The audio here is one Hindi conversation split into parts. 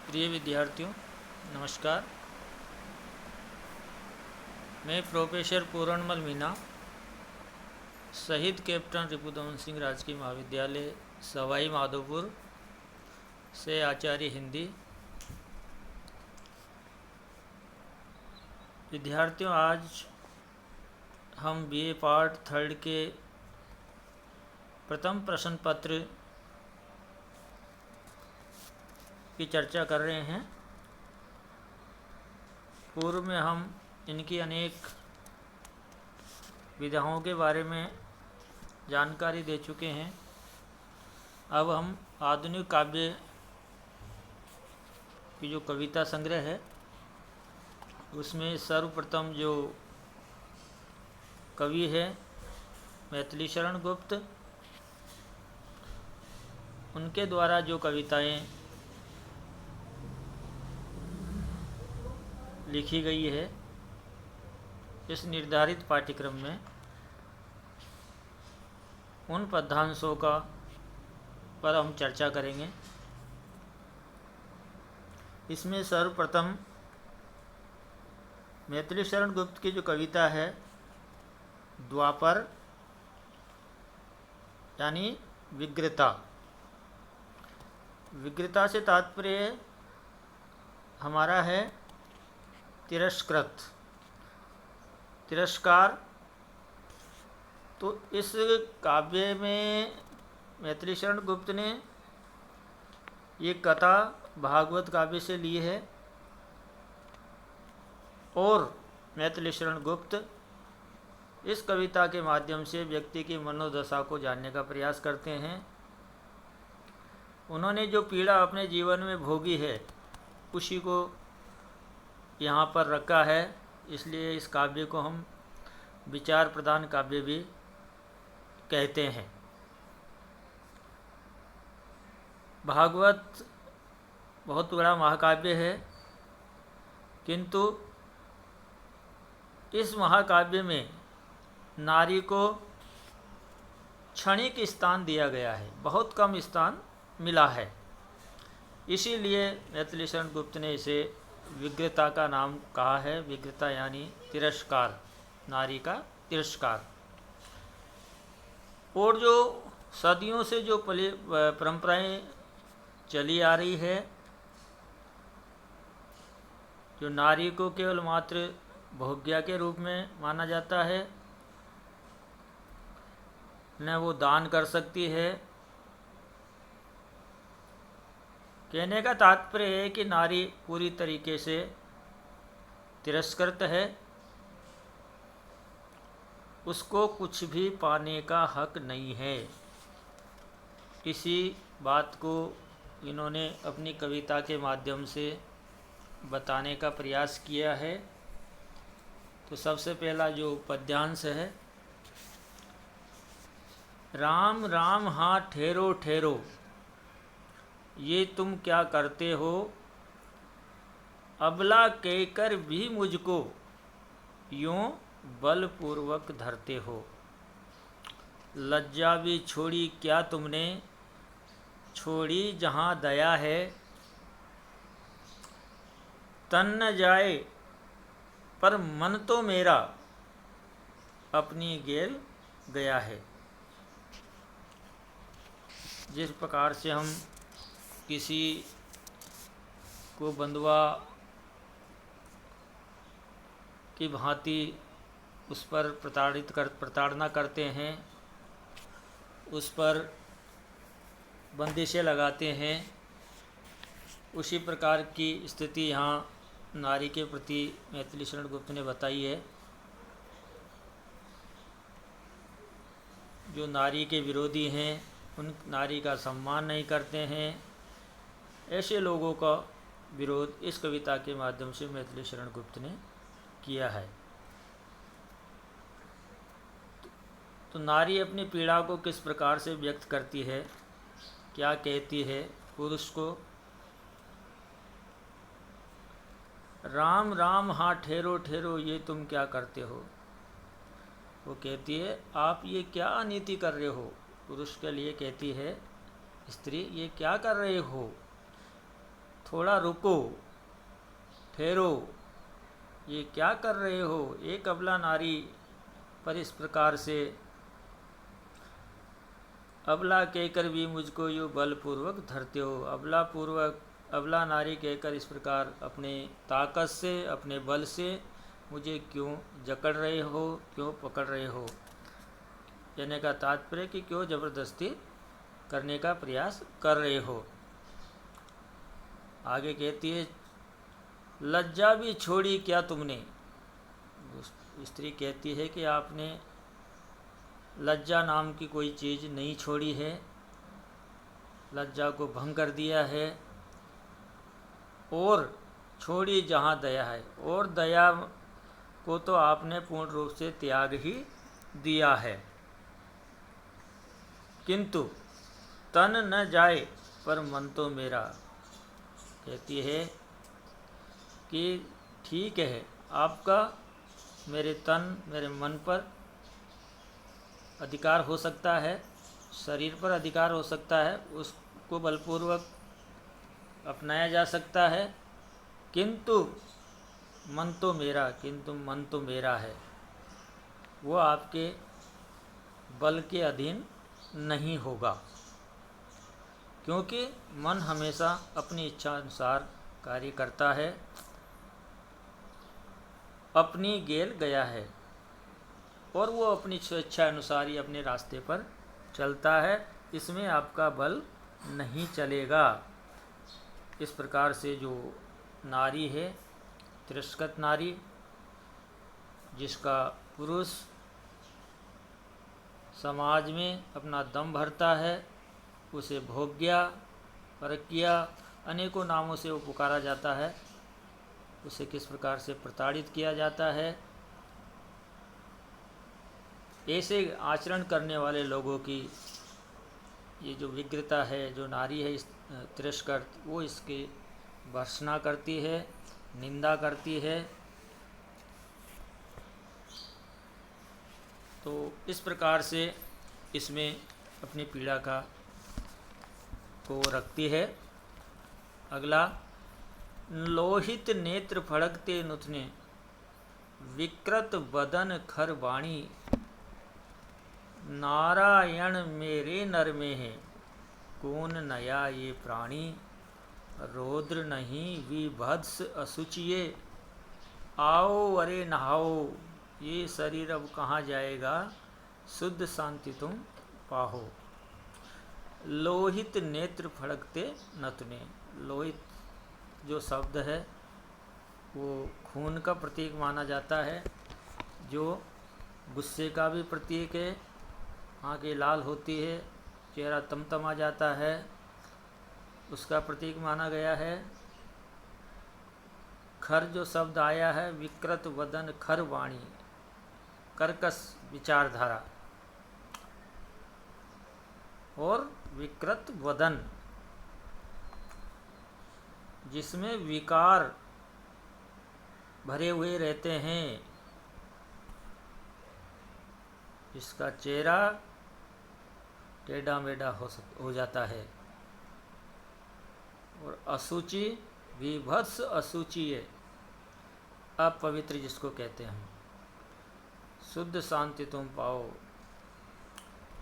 प्रिय विद्यार्थियों, नमस्कार। मैं प्रोफेसर पूरणमल मीना, शहीद कैप्टन रिपुदमन सिंह राजकीय महाविद्यालय सवाई माधोपुर से आचार्य हिंदी। विद्यार्थियों, आज हम बीए पार्ट थर्ड के प्रथम प्रश्न पत्र की चर्चा कर रहे हैं। पूर्व में हम इनकी अनेक विधाओं के बारे में जानकारी दे चुके हैं। अब हम आधुनिक काव्य की जो कविता संग्रह है उसमें सर्वप्रथम जो कवि है मैथिली शरण गुप्त, उनके द्वारा जो कविताएं लिखी गई है, इस निर्धारित पाठ्यक्रम में उन पद्यांशों पर हम चर्चा करेंगे। इसमें सर्वप्रथम मैथिली शरण गुप्त की जो कविता है द्वापर यानी विग्रता। विग्रता से तात्पर्य हमारा है तिरस्कृत, तिरस्कार। तो इस काव्य में मैथिली शरण गुप्त ने ये कथा भागवत काव्य से ली है और मैथिली शरण गुप्त इस कविता के माध्यम से व्यक्ति की मनोदशा को जानने का प्रयास करते हैं। उन्होंने जो पीड़ा अपने जीवन में भोगी है उसी को यहाँ पर रखा है, इसलिए इस काव्य को हम विचार प्रधान काव्य भी कहते हैं। भागवत बहुत बड़ा महाकाव्य है, किंतु इस महाकाव्य में नारी को क्षणिक स्थान दिया गया है, बहुत कम स्थान मिला है। इसीलिए मैथिली शरण गुप्त ने इसे विग्रता का नाम कहा है। विग्रता यानी तिरस्कार, नारी का तिरस्कार। और जो सदियों से जो परंपराएं चली आ रही है, जो नारी को केवल मात्र भोग्या के रूप में माना जाता है, न वो दान कर सकती है। कहने का तात्पर्य है कि नारी पूरी तरीके से तिरस्कृत है, उसको कुछ भी पाने का हक नहीं है। इसी बात को इन्होंने अपनी कविता के माध्यम से बताने का प्रयास किया है। तो सबसे पहला जो पद्यांश है, राम राम हाँ ठहरो ठहरो, ये तुम क्या करते हो, अबला कहकर भी मुझको यूं बलपूर्वक धरते हो। लज्जा भी छोड़ी क्या तुमने, छोड़ी जहाँ दया है, तन न जाए पर मन तो मेरा अपनी गेल गया है। जिस प्रकार से हम किसी को बंधुआ की भांति उस पर प्रताड़ना करते हैं, उस पर बंदिशें लगाते हैं, उसी प्रकार की स्थिति यहाँ नारी के प्रति मैथिली शरण गुप्त ने बताई है। जो नारी के विरोधी हैं, उन नारी का सम्मान नहीं करते हैं, ऐसे लोगों का विरोध इस कविता के माध्यम से मैथिली शरण गुप्त ने किया है। तो नारी अपनी पीड़ा को किस प्रकार से व्यक्त करती है, क्या कहती है पुरुष को। राम राम हाँ ठहरो ठहरो, ये तुम क्या करते हो। वो कहती है आप ये क्या अनीति कर रहे हो। पुरुष के लिए कहती है स्त्री, ये क्या कर रहे हो। थोड़ा रुको, ठहरो, ये क्या कर रहे हो? एक अबला नारी पर इस प्रकार से अबला कहकर भी मुझको यूँ बलपूर्वक धरते हो। अबला नारी कहकर इस प्रकार अपने ताकत से, अपने बल से मुझे क्यों जकड़ रहे हो, क्यों पकड़ रहे हो? कहने का तात्पर्य कि क्यों ज़बरदस्ती करने का प्रयास कर रहे हो। आगे कहती है, लज्जा भी छोड़ी क्या तुमने? स्त्री कहती है कि आपने लज्जा नाम की कोई चीज़ नहीं छोड़ी है, लज्जा को भंग कर दिया है। और छोड़ी जहाँ दया है, और दया को तो आपने पूर्ण रूप से त्याग ही दिया है। किंतु तन न जाए पर मन तो मेरा। कहती है कि ठीक है, आपका मेरे तन, मेरे मन पर अधिकार हो सकता है, शरीर पर अधिकार हो सकता है, उसको बलपूर्वक अपनाया जा सकता है, किंतु मन तो मेरा है, वो आपके बल के अधीन नहीं होगा। क्योंकि मन हमेशा अपनी इच्छा अनुसार कार्य करता है, अपनी गेल गया है, और वो अपनी स्वेच्छा अनुसार ही अपने रास्ते पर चलता है। इसमें आपका बल नहीं चलेगा। इस प्रकार से जो नारी है, तिरस्कृत नारी, जिसका पुरुष समाज में अपना दम भरता है, उसे भोग्या, परकिया, अनेकों नामों से वो पुकारा जाता है, उसे किस प्रकार से प्रताड़ित किया जाता है। ऐसे आचरण करने वाले लोगों की ये जो विकृता है, जो नारी है, इस तिरस्कृत, वो इसकी भर्त्सना करती है, निंदा करती है। तो इस प्रकार से इसमें अपनी पीड़ा को रखती है। अगला, लोहित नेत्र फड़कते नुथने, विकृत बदन खर वाणी, नारायण मेरे नर में है, कौन नया ये प्राणी, रौद्र नहीं विभत्स असुचिये, आओ अरे नहाओ, ये शरीर अब कहाँ जाएगा, शुद्ध शांति तुम पाहो। लोहित नेत्र फड़कते नतने, लोहित जो शब्द है वो खून का प्रतीक माना जाता है, जो गुस्से का भी प्रतीक है। आँखें लाल होती है, चेहरा तमतमा जाता है, उसका प्रतीक माना गया है। खर जो शब्द आया है, विकृत वदन खर वाणी, कर्कश विचारधारा, और विकृत वदन जिसमें विकार भरे हुए रहते हैं, इसका चेहरा टेढ़ा मेढ़ा हो जाता है। और असुचि, विभत्स असुचि है, अपवित्र जिसको कहते हैं। शुद्ध शांति तुम पाओ।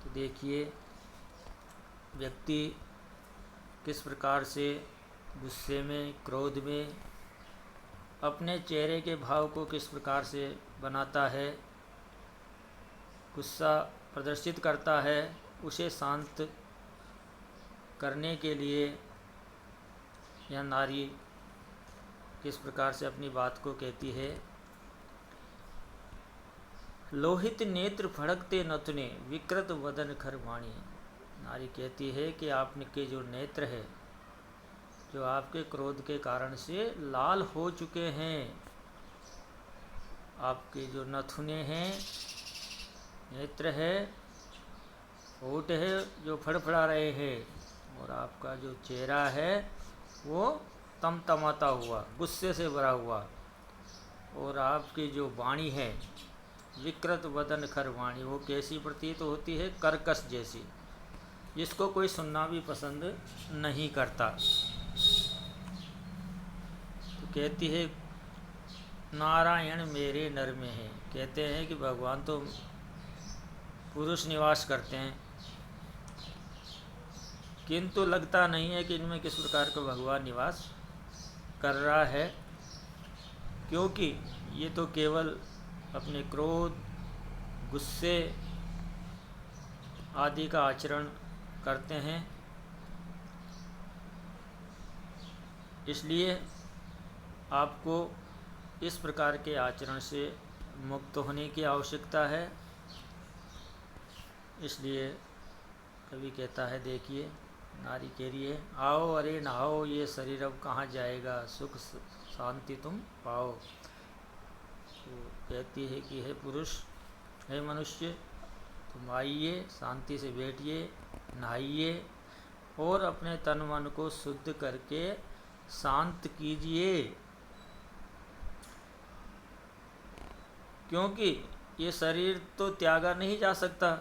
तो देखिए व्यक्ति किस प्रकार से गुस्से में, क्रोध में अपने चेहरे के भाव को किस प्रकार से बनाता है, गुस्सा प्रदर्शित करता है। उसे शांत करने के लिए यह नारी किस प्रकार से अपनी बात को कहती है। लोहित नेत्र फड़कते नतने, विकृत वदन खर वाणी। नारी कहती है कि आपके जो नेत्र है, जो आपके क्रोध के कारण से लाल हो चुके हैं, आपके जो नथुने हैं, नेत्र है, होठ है जो फड़फड़ा रहे हैं, और आपका जो चेहरा है वो तमतमाता हुआ, गुस्से से भरा हुआ, और आपकी जो वाणी है विकृत वदन खर वाणी, वो कैसी प्रतीत होती है, कर्कश जैसी, जिसको कोई सुनना भी पसंद नहीं करता। कहती है नारायण मेरे नर में है। कहते हैं कि भगवान तो पुरुष निवास करते हैं, किंतु लगता नहीं है कि इनमें किस प्रकार का भगवान निवास कर रहा है, क्योंकि ये तो केवल अपने क्रोध, गुस्से आदि का आचरण करते हैं। इसलिए आपको इस प्रकार के आचरण से मुक्त होने की आवश्यकता है। इसलिए कवि कहता है, देखिए नारी कह रही है, आओ अरे नहाओ, ये शरीर अब कहाँ जाएगा, सुख शांति तुम पाओ। तो कहती है कि हे पुरुष, हे मनुष्य, तुम आइए, शांति से बैठिए, नहाइए और अपने तन मन को शुद्ध करके शांत कीजिए, क्योंकि ये शरीर तो त्यागा नहीं जा सकता,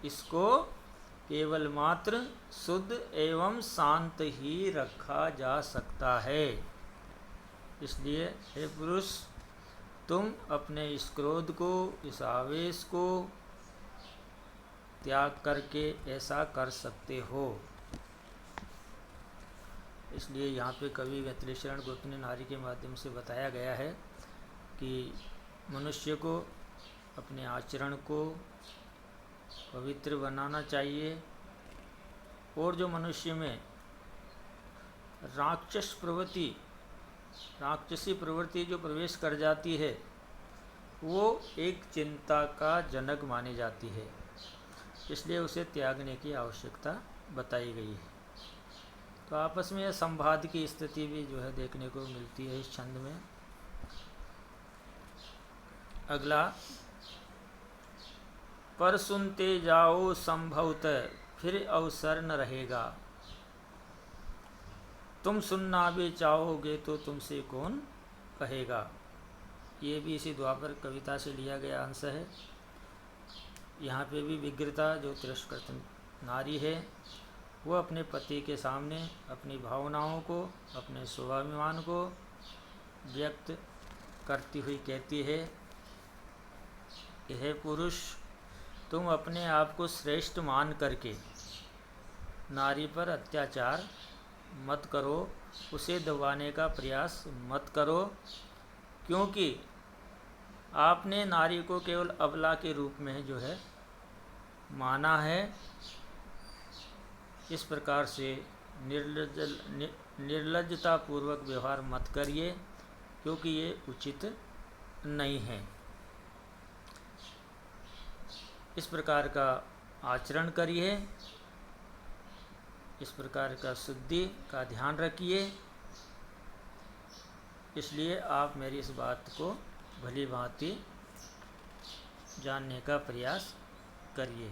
इसको केवल मात्र शुद्ध एवं शांत ही रखा जा सकता है। इसलिए हे पुरुष, तुम अपने इस क्रोध को, इस आवेश को त्याग करके ऐसा कर सकते हो। इसलिए यहाँ पे कवि मैथिली शरण गोपनीय नारी के माध्यम से बताया गया है कि मनुष्य को अपने आचरण को पवित्र बनाना चाहिए, और जो मनुष्य में राक्षसी प्रवृत्ति जो प्रवेश कर जाती है, वो एक चिंता का जनक मानी जाती है। इसलिए उसे त्यागने की आवश्यकता बताई गई है। तो आपस में संवाद की स्थिति भी जो है देखने को मिलती है इस छंद में। अगला, पर सुनते जाओ संभवतः फिर अवसर न रहेगा, तुम सुनना भी चाहोगे तो तुमसे कौन कहेगा। ये भी इसी द्वापर कविता से लिया गया अंश है। यहाँ पे भी विग्रता जो तिरस्कृत नारी है, वो अपने पति के सामने अपनी भावनाओं को, अपने स्वाभिमान को व्यक्त करती हुई कहती है कि हे पुरुष, तुम अपने आप को श्रेष्ठ मान करके नारी पर अत्याचार मत करो, उसे दबाने का प्रयास मत करो, क्योंकि आपने नारी को केवल अबला के रूप में जो है माना है। इस प्रकार से निर्लज्जता पूर्वक व्यवहार मत करिए, क्योंकि ये उचित नहीं है। इस प्रकार का आचरण करिए, इस प्रकार का शुद्धि का ध्यान रखिए। इसलिए आप मेरी इस बात को भली भांति जानने का प्रयास करिए।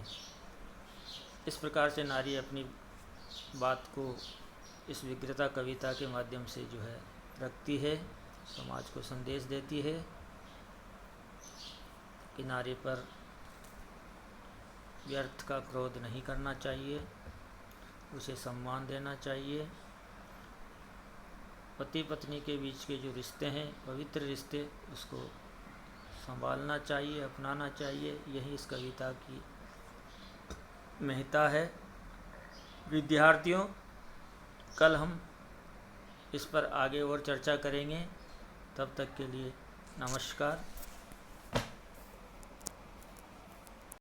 इस प्रकार से नारी अपनी बात को इस विग्रता कविता के माध्यम से जो है रखती है, समाज को संदेश देती है कि नारी पर व्यर्थ का क्रोध नहीं करना चाहिए, उसे सम्मान देना चाहिए। पति पत्नी के बीच के जो रिश्ते हैं, पवित्र रिश्ते, उसको संभालना चाहिए, अपनाना चाहिए। यही इस कविता की महत्ता है। विद्यार्थियों, कल हम इस पर आगे और चर्चा करेंगे। तब तक के लिए नमस्कार।